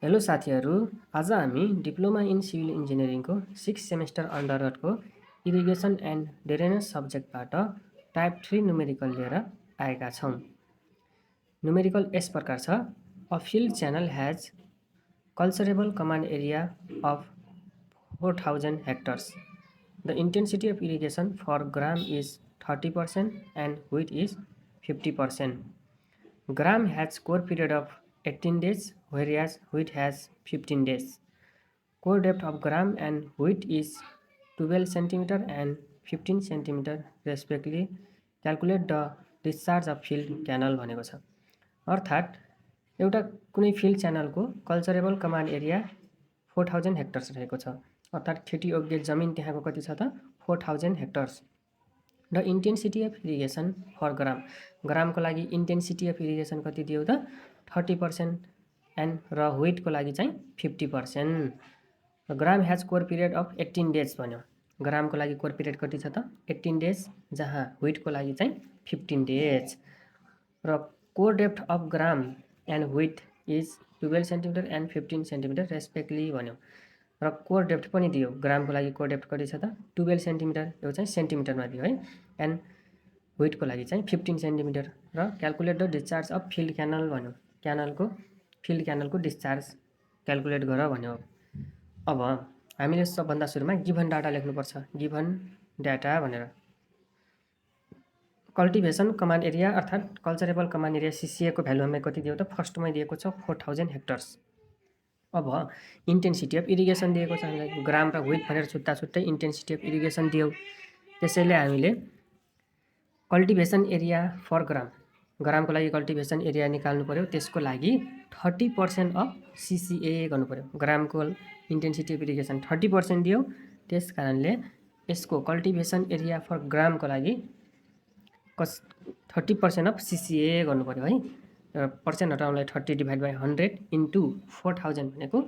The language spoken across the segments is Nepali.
हेलो साथीहरू, आज हामी डिप्लोमा इन सिभिल इन्जिनियरिङको 6 सेमेस्टर अन्तर्गतको इरिगेसन एन्ड ड्रेनेज सब्जेक्टबाट टाइप 3 न्युमेरिकल लिएर आएका छौँ। न्युमेरिकल यस प्रकार छ: a field channel has culturable command area of 4000 hectares. The intensity of irrigation for gram is 30% and width is 50%. Gram has core period of 18 days, whereas wheat has 15 days. Core depth of gram and wheat is 12 cm and 15 cm respectively. Calculate the discharge of field canal भनेको छ। अर्थात् एउटा कुनै फिल्ड च्यानलको कल्चरेबल कमान्ड एरिया 4000 हेक्टर्स रहेको छ। अर्थात् खेती योग्य जमिन त्यहाँको कति छ त 4000 hectares. The intensity of irrigation for gram, ग्रामको लागि इन्टेन्सिटी अफ इरिगेसन कति दियो त 30% एन्ड र व्हिटको लागि चाहिँ 50%। Gram has core period of 18 days भन्यो। ग्रामको लागि कोर पिरियड कति छ त 18 डेज, जहाँ व्हिटको लागि चाहिँ 15 डेज। र core depth of gram and wheat is 12 centimetre and 15 centimetre respectively भन्यो। र कोर डेप्थ पनि दियो। ग्रामको लागि कोर डेप्थ कति छ त 12 सेन्टिमिटर, यो चाहिँ सेन्टिमिटरमा दियो है। एन्ड व्हिटको लागि चाहिँ 15 सेन्टिमिटर। र calculate the discharge of field canal भन्यो। फिल्ड क्यानलको डिस्चार्ज क्याल्कुलेट गर भन्यो। अब हामीले सबभन्दा सुरुमा गिभन डाटा लेख्नुपर्छ। गिभन डाटा भनेर कल्टिभेसन कमान्ड एरिया अर्थात् कल्चरेबल कमान्ड एरिया CCA को भ्यालु हामीलाई कति दियो त फर्स्टमै दिएको छ 4000 हेक्टर्स। अब इन्टेन्सिटी अफ इरिगेसन दिएको छ हामीलाई, ग्राम र व्हिट भनेर छुट्टा छुट्टै इन्टेन्सिटी अफ इरिगेसन दियो। त्यसैले हामीले कल्टिभेसन एरिया फर ग्रामको लागि कल्टिभेसन एरिया निकाल्नु पर्यो। त्यसको लागि 30% अफ CCA गर्नु पर्यो। ग्रामको इन्टेन्सिटी अफ इरिगेसन 30% दियो, त्यस कारणले यसको कल्टिभेसन एरिया फर ग्रामको लागि 30% अफ CCA गर्नु पर्यो है। पर्सेन्ट हटाउनलाई 30/100 इन्टु 4000 भनेको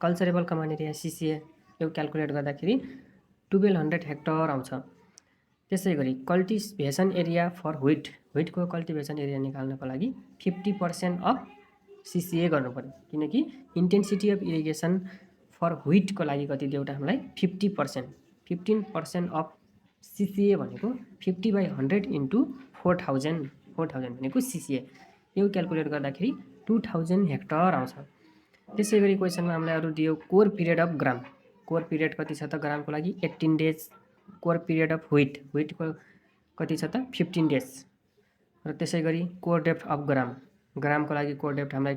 कल्चरेबल कमान्ड एरिया CCA, यो क्याल्कुलेट गर्दाखेरि 1200 हेक्टर आउँछ। त्यसै गरी कल्टिभेसन एरिया फर व्हिटको कल्टिभेसन एरिया निकाल्नको लागि 50% अफ CCA गर्नु पर्यो, किनकि इन्टेन्सिटी अफ इरिगेसन फर व्हिटको लागि कति दियो एउटा हामीलाई 50%। 15% अफ CCA भनेको 50/100 इन्टु 4000 भनेको CCA, यो क्याल्कुलेट गर्दाखेरि 2000 हेक्टर आउँछ। त्यसै गरी क्वेसनमा हामीलाई अरू दियो core period of gram. Core period कति छ त ग्रामको लागि 18 डेज। कोर पिरियड अफ व्हिटको कति छ त 15 डेज। र त्यसै गरी कोर डेप्थ अफ ग्रामको लागि कोर डेप्थ हामीलाई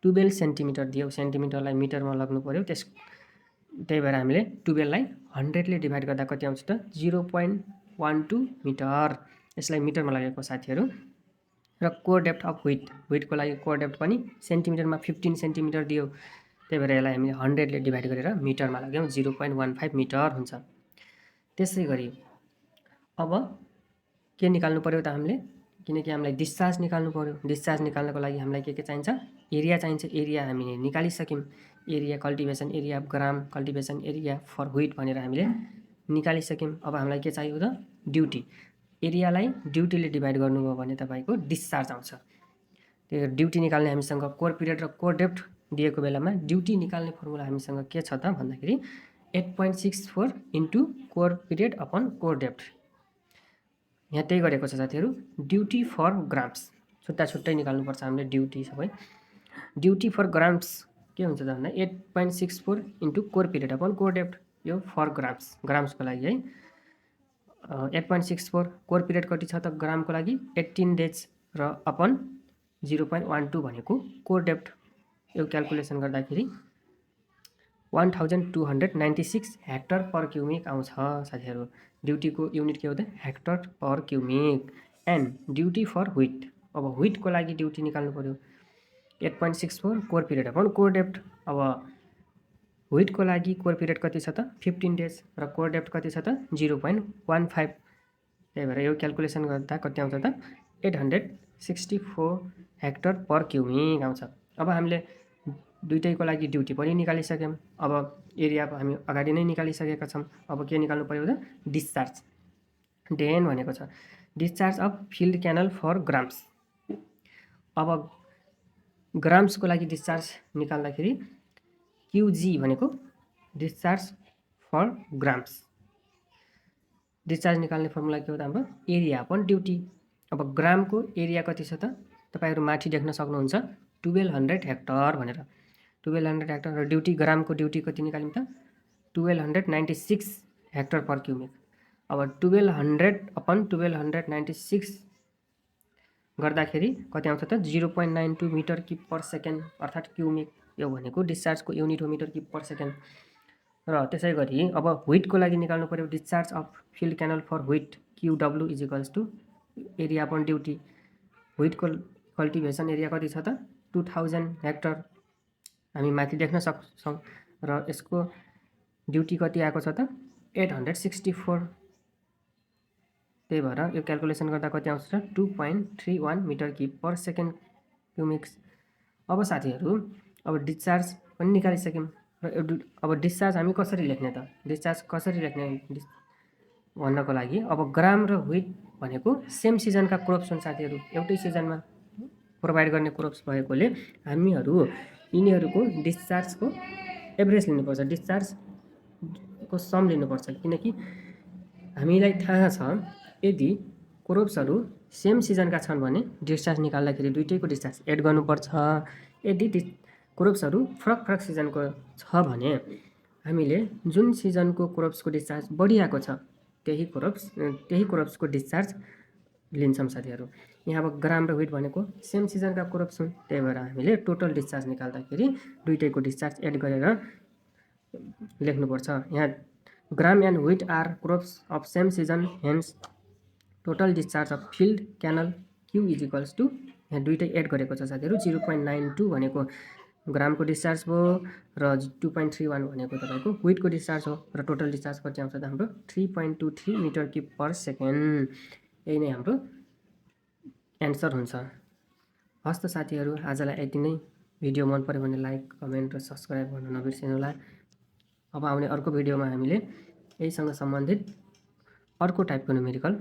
12 सेन्टिमिटर दियो। सेन्टिमिटरलाई मिटरमा लाग्नु पर्यो, त्यही भएर हामीले 12 लाई 100 ले डिभाइड गर्दा कति आउँछ त 0.12 मिटर। यसलाई मिटरमा लागेको साथीहरू। र कोर डेप्थ अफ व्हिटको लागि कोर डेप्थ पनि सेन्टिमिटरमा 15 सेन्टिमिटर दियो, त्यही भएर यसलाई हामीले 100 ले डिभाइड गरेर मिटरमा लाग्यौँ, 0.15 मिटर हुन्छ। त्यसै गरी अब के निकाल्नु पर्यो त हामीले, किनकि हामीलाई डिस्चार्ज निकाल्नु पर्यो। डिस्चार्ज निकाल्नको लागि हामीलाई के चाहिन्छ, एरिया चाहिन्छ। एरिया हामीले निकालिसक्यौँ। Area cultivation area of gram, cultivation area for wheat भनेर हामीले निकालिसक्यौँ। अब हामीलाई के चाहियो त ड्युटी। एरियालाई ड्युटीले डिभाइड गर्नुभयो भने तपाईँको डिस्चार्ज आउँछ। त्यो ड्युटी निकाल्ने हामीसँग कोर पिरियड र कोर डेप्थ दिएको बेलामा ड्युटी निकाल्ने फर्मुला हामीसँग के छ त भन्दाखेरि 8.64 into core period upon core depth. यहाँ त्यही गरेको छ साथीहरू। ड्युटी फर ग्राम्स छुट्टा छुट्टै निकाल्नुपर्छ हामीले ड्युटी सबै। ड्युटी फर ग्राम्स के हुन्छ त भन्दा 8.64 into core period upon core depth, यो फर ग्राम्सको लागि है। 8.64 कोर पिरियड कति छ त ग्रामको लागि 18 डेज र अपन 0.12 भनेको कोर डेप्थ, यो क्याल्कुलेसन गर्दाखेरि 1296 हेक्टर पर क्युमिक आउँछ साथीहरू। ड्युटीको युनिट के हो त hectare per cumec. And duty for wheat, अब व्हिटको लागि ड्युटी निकाल्नु पर्यो 8.64 core period upon core depth. अब व्हिटको लागि कोर पिरियड कति छ त 15 डेज र कोर डेप्थ कति छ त 0.15, त्यही भएर यो क्याल्कुलेसन गर्दा कति आउँछ त 864 हेक्टर पर क्युमिक आउँछ। अब हामीले दुईटैको लागि ड्युटी पनि निकालिसक्यौँ। अब एरिया हामी अगाडि नै निकालिसकेका छौँ। अब के निकाल्नु पर्यो त डिस्चार्ज। डेन भनेको छ discharge of field canal for grams. अब ग्राम्सको लागि डिस्चार्ज निकाल्दाखेरि क्युजी भनेको डिस्चार्ज फर ग्राम्स। डिस्चार्ज निकाल्ने फर्मुला के हो त हाम्रो एरिया अपन ड्युटी। अब ग्रामको एरिया कति छ त तपाईहरु माथि देख्न सक्नुहुन्छ 1200 हेक्टर भनेर। 1200 हेक्टर र ड्युटी ग्रामको ड्युटी कति निकाल्यौं त 1296 हेक्टर पर क्युबिक। अब 1200 अपन 1296 गर्दाखेरि कति आउँछ त 0.92 मिटर क्युब पर सेकेन्ड अर्थात क्युबिक। यो भनेको डिस्चार्जको युनिट हो मिटर क्युब पर सेकेन्ड। र त्यसै गरी अब व्हिटको लागि निकाल्नु पर्यो discharge of field canal for wheat QW is equals to area upon duty. व्हिटको कल्टिभेसन एरिया कति छ त 2000 हेक्टर हामी माथि देख्न सक्छौं र यसको ड्युटी कति आएको छ त 864। त्यही भएर यो क्याल्कुलेसन गर्दा कति आउँछ त 2.31 मिटर क्युब पर सेकेन्ड क्युबिक्स। अब साथीहरु अब डिस्चार्ज पनि निकालिसक्यौं र अब डिस्चार्ज हामी कसरी लेख्ने त डिस्चार्ज कसरी लेख्ने भन्नको लागि अब ग्राम र व्हिट भनेको सेम सिजनका क्रप्स हुन् साथीहरु। एउटै सिजनमा प्रोभाइड गर्ने क्रप्स भएकोले हामीहरु यिनीहरुको डिस्चार्जको एभरेज लिनुपर्छ, डिस्चार्जको सम लिनुपर्छ। किनकि हामीलाई थाहा छ यदि क्रप्सहरु सेम सिजनका छन् भने डिस्चार्ज निकाल्दाखेरि दुईटैको डिस्चार्ज एड गर्नुपर्छ। यदि क्रप्सहरु फरक फरक सिजनको छ भने हामीले जुन सिजनको क्रप्सको डिस्चार्ज बढी आएको छ त्यही क्रप्सको डिस्चार्ज लिन्छौं साथीहरु। यहाँ अब ग्राम र व्हिट भनेको सेम सिजनका क्रप्स हुन्, त्यही भएर हामीले टोटल डिस्चार्ज निकाल्दाखेरि दुईटैको डिस्चार्ज एड गरेर लेख्नुपर्छ। यहाँ gram and wheat are crops of same season, hence total discharge of field canal Q is equals to यहाँ दुईटै एड गरेको छ साथीहरु। 0.92 भनेको ग्रामको डिस्चार्ज हो र 2.31 भनेको तपाईको व्हिटको डिस्चार्ज हो र टोटल डिस्चार्ज कति आउँछ त हाम्रो 3.23 मिटर क्युब पर सेकेन्ड। यही नै हाम्रो एन्सर हुन्छ। हस्त साथीहरु आजलाई यति नै। भिडियो मन पर्यो भने लाइक, कमेन्ट र सब्स्क्राइब गर्न नबिर्सिनुहोला। अब आउने अर्को भिडियोमा हामीले यहीसँग सम्बन्धित अर्को टाइपको न्युमेरिकल